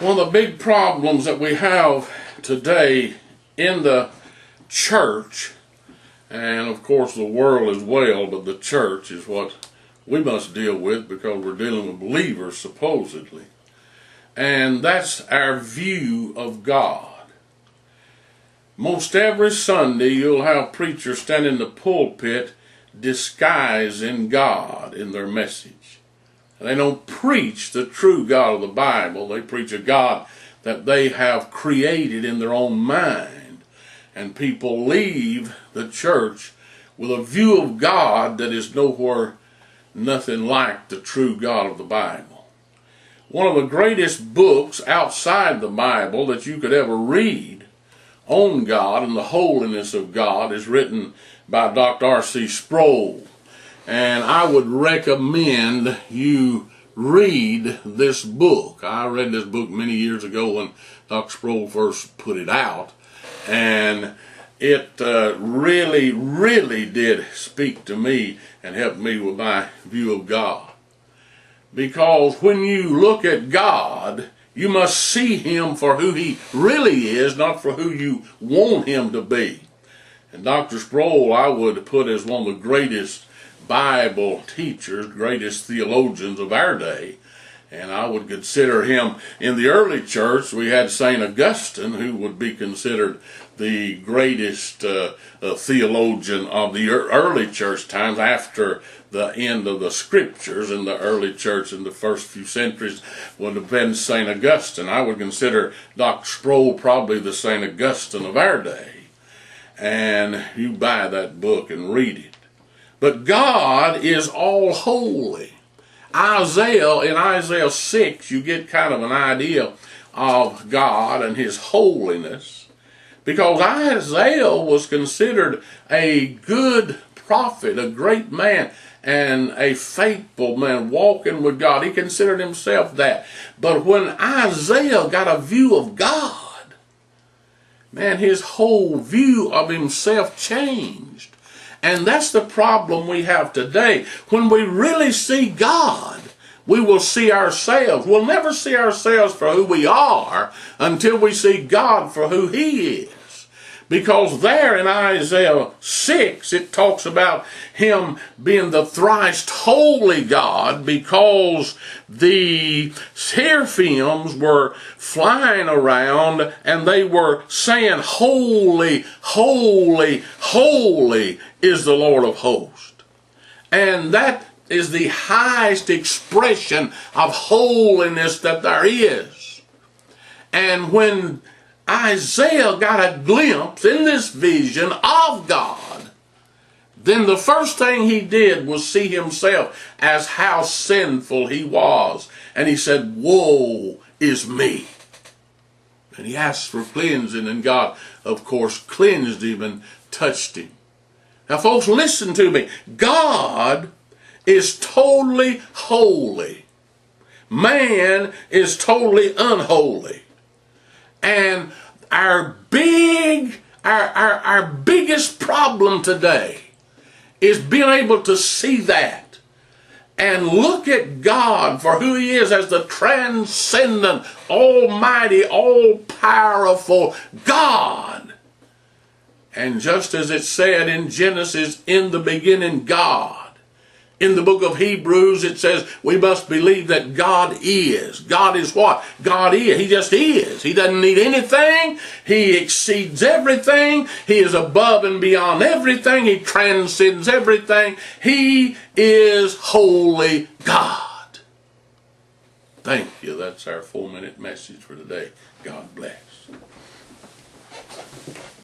One of the big problems that we have today in the church, and of course the world as well, but the church is what we must deal with because we're dealing with believers supposedly. And that's our view of God. Most every Sunday you'll have preachers stand in the pulpit disguising God in their message. They don't preach the true God of the Bible. They preach a God that they have created in their own mind. And people leave the church with a view of God that is nowhere nothing like the true God of the Bible. One of the greatest books outside the Bible that you could ever read on God and the holiness of God is written by Dr. R.C. Sproul. And I would recommend you read this book. I read this book many years ago when Dr. Sproul first put it out. And it really did speak to me and help me with my view of God. Because when you look at God, you must see Him for who He really is, not for who you want Him to be. And Dr. Sproul, I would put as one of the greatest Bible teachers, greatest theologians of our day. And I would consider him, in the early church, we had St. Augustine, who would be considered the greatest theologian of the early church times after the end of the scriptures in the early church in the first few centuries would have been St. Augustine. I would consider Dr. Sproul probably the St. Augustine of our day. And you buy that book and read it. But God is all holy. In Isaiah 6, you get kind of an idea of God and His holiness. Because Isaiah was considered a good prophet, a great man, and a faithful man walking with God. He considered himself that. But when Isaiah got a view of God, man, his whole view of himself changed. And that's the problem we have today. When we really see God, we will see ourselves. We'll never see ourselves for who we are until we see God for who He is. Because there in Isaiah 6, it talks about Him being the thrice holy God because the seraphims were flying around and they were saying, "Holy, holy, holy is the Lord of hosts." And that is the highest expression of holiness that there is. And when Isaiah got a glimpse in this vision of God, then the first thing he did was see himself as how sinful he was. And he said, "Woe is me." And he asked for cleansing, and God, of course, cleansed him and touched him. Now, folks, listen to me. God is totally holy. Man is totally unholy. And our biggest problem today is being able to see that and look at God for who He is as the transcendent, almighty, all-powerful God. And just as it said in Genesis, in the beginning, God. In the book of Hebrews, it says we must believe that God is. God is what? God is. He just is. He doesn't need anything. He exceeds everything. He is above and beyond everything. He transcends everything. He is holy God. Thank you. That's our 4-minute message for today. God bless.